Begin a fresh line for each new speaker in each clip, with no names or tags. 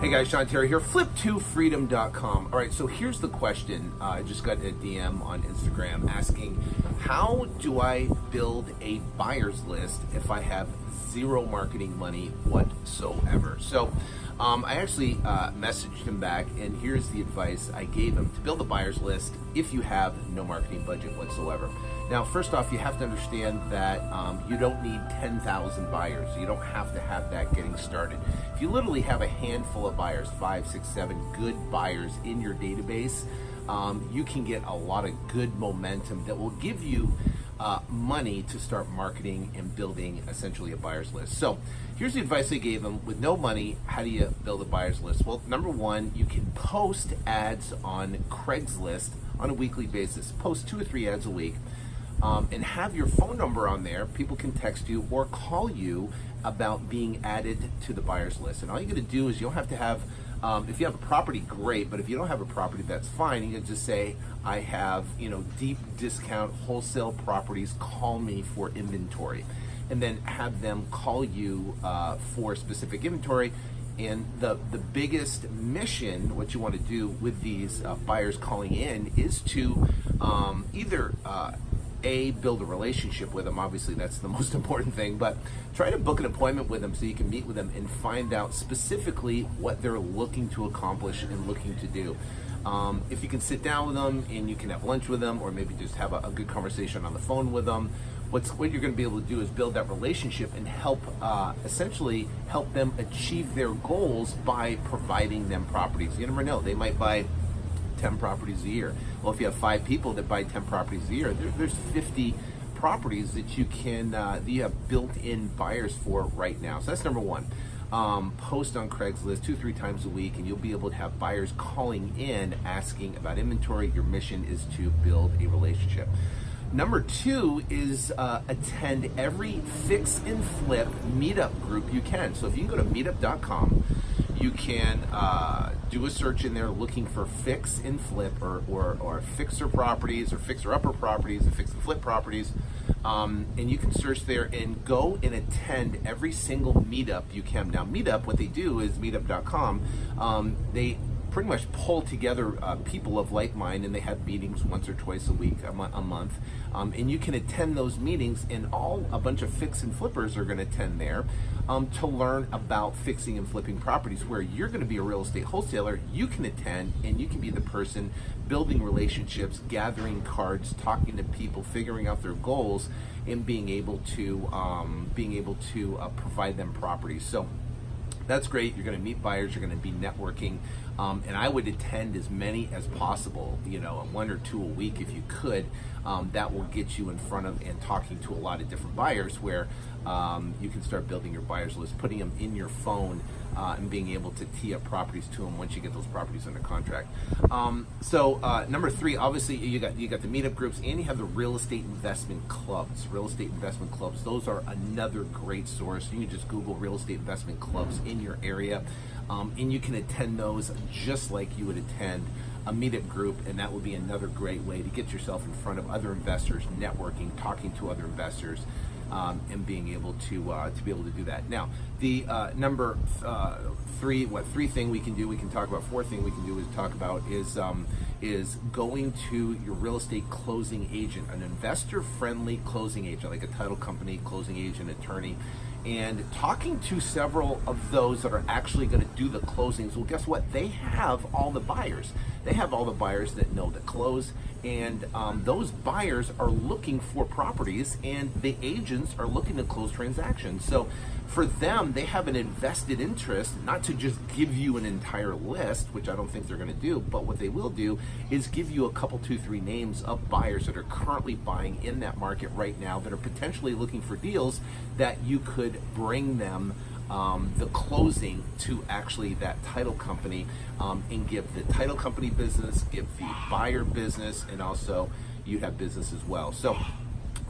Hey guys, Sean Terry here, Flip2Freedom.com. All right, so here's the question. I just got a DM on Instagram asking, how do I build a buyer's list if I have zero marketing money whatsoever? So I actually messaged him back, and here's the advice I gave him to build a buyer's list if you have no marketing budget whatsoever. Now, first off, you have to understand that you don't need 10,000 buyers. You don't have to have that getting started. If you literally have a handful of buyers, 5, 6, 7 good buyers in your database, you can get a lot of good momentum that will give you money to start marketing and building essentially a buyer's list. So here's the advice I gave them. With no money, how do you build a buyer's list? Well, number one, you can post ads on Craigslist on a weekly basis. Post 2 or 3 ads a week. And have your phone number on there. People can text you or call you about being added to the buyer's list. And all you got to do is you don't have to have, if you have a property, great. But if you don't have a property, that's fine. You can just say, I have, deep discount wholesale properties. Call me for inventory, and then have them call you for specific inventory. And the biggest mission, what you want to do with these buyers calling in, is to either build a relationship with them. Obviously, that's the most important thing, but try to book an appointment with them so you can meet with them and find out specifically what they're looking to accomplish and looking to do. If you can sit down with them and you can have lunch with them, or maybe just have a good conversation on the phone with them, what you're going to be able to do is build that relationship and essentially help them achieve their goals by providing them properties. You never know, they might buy 10 properties a year. Well, if you have 5 people that buy 10 properties a year, there's 50 properties that you have built-in buyers for right now. So that's number one. Post on Craigslist 2-3 times a week, and you'll be able to have buyers calling in asking about inventory. Your mission is to build a relationship. Number 2 is attend every fix and flip meetup group you can. So if you can go to meetup.com, you can do a search in there looking for fix and flip or fixer properties or fixer upper properties and fix and flip properties. And you can search there and go and attend every single meetup you can. Now, Meetup, what they do is meetup.com, they pretty much pull together people of like mind, and they have meetings once or twice a week, a month, and you can attend those meetings, and a bunch of fix and flippers are going to attend there to learn about fixing and flipping properties. Where you're going to be a real estate wholesaler, you can attend and you can be the person building relationships, gathering cards, talking to people, figuring out their goals, and being able to provide them properties. So that's great. You're going to meet buyers. You're going to be networking, and I would attend as many as possible. 1 or 2 a week if you could. That will get you in front of and talking to a lot of different buyers, where you can start building your buyers list, putting them in your phone, and being able to tee up properties to them once you get those properties under contract. So number 3, obviously you got the meetup groups, and you have the real estate investment clubs. Real estate investment clubs, those are another great source. You can just Google real estate investment clubs in your area, and you can attend those just like you would attend a meetup group, and that would be another great way to get yourself in front of other investors, networking, talking to other investors, and being able to be able to do that. Now, the number 3 thing we can do, we can talk about. 4th thing we can do is talk about is going to your real estate closing agent, an investor-friendly closing agent, like a title company, closing agent, attorney, and talking to several of those that are actually going to do the closings. Well, guess what? They have all the buyers. They have all the buyers that know the close, and those buyers are looking for properties, and the agents are looking to close transactions. So for them, they have an invested interest, not to just give you an entire list, which I don't think they're going to do, but what they will do is give you a couple, 2, 3 names of buyers that are currently buying in that market right now, that are potentially looking for deals that you could bring them the closing to actually that title company, and give the title company business, give the buyer business, and also you have business as well. So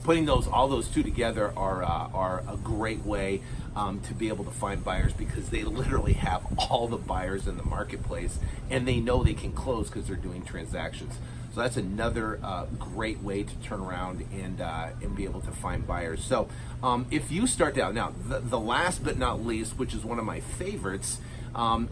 putting all those 2 together are a great way to be able to find buyers, because they literally have all the buyers in the marketplace, and they know they can close because they're doing transactions. So that's another great way to turn around and be able to find buyers. So if you start out, now the last but not least, which is one of my favorites,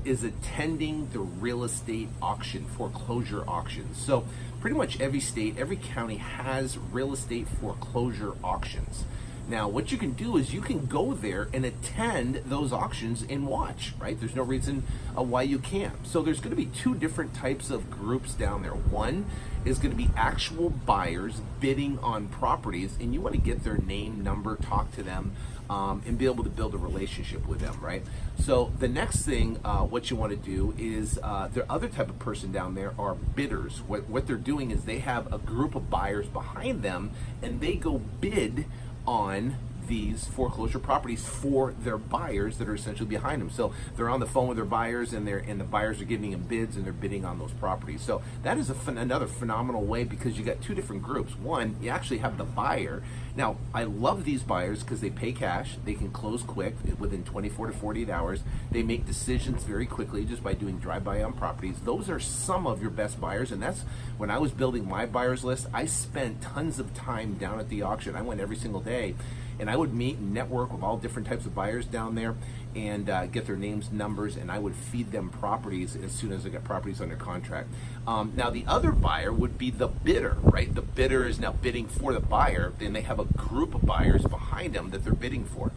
is attending the real estate auction, foreclosure auctions. So pretty much every state, every county has real estate foreclosure auctions. Now, what you can do is you can go there and attend those auctions and watch, right? There's no reason why you can't. So there's going to be two different types of groups down there. One is going to be actual buyers bidding on properties, and you want to get their name, number, talk to them, and be able to build a relationship with them, right? So the next thing, what you want to do is, the other type of person down there are bidders. What they're doing is they have a group of buyers behind them, and they go bid on these foreclosure properties for their buyers that are essentially behind them. So they're on the phone with their buyers, and the buyers are giving them bids, and they're bidding on those properties. So that is another phenomenal way, because you got two different groups. One, you actually have the buyer. Now, I love these buyers because they pay cash, they can close quick within 24 to 48 hours. They make decisions very quickly just by doing drive-by on properties. Those are some of your best buyers, and that's when I was building my buyers list. I spent tons of time down at the auction. I went every single day, and I would meet and network with all different types of buyers down there, and get their names, numbers, and I would feed them properties as soon as I got properties under contract. Now, the other buyer would be the bidder, right? The bidder is now bidding for the buyer, and they have a group of buyers behind them that they're bidding for.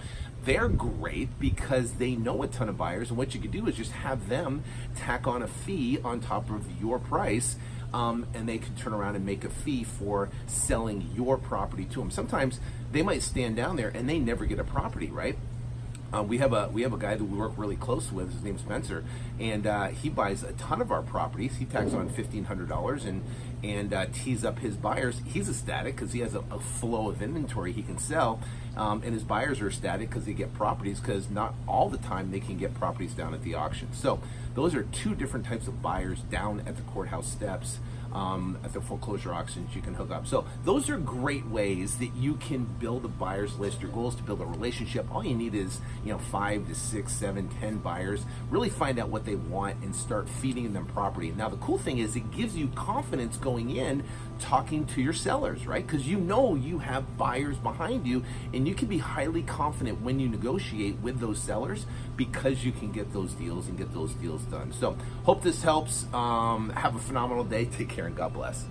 They're great because they know a ton of buyers, and what you can do is just have them tack on a fee on top of your price, and they can turn around and make a fee for selling your property to them. Sometimes they might stand down there and they never get a property, right? We have a guy that we work really close with. His name's Spencer, and he buys a ton of our properties. He tacks on $1,500 and tees up his buyers. He's ecstatic because he has a flow of inventory he can sell, and his buyers are ecstatic because they get properties, because not all the time they can get properties down at the auction. So those are two different types of buyers down at the courthouse steps. At the foreclosure auctions you can hook up. So those are great ways that you can build a buyer's list. Your goal is to build a relationship. All you need is 5 to 6, 7, 10 buyers. Really find out what they want and start feeding them property. Now the cool thing is it gives you confidence going in talking to your sellers, right? Because you have buyers behind you, and you can be highly confident when you negotiate with those sellers, because you can get those deals and get those deals done. So hope this helps. Have a phenomenal day. Take care and God bless.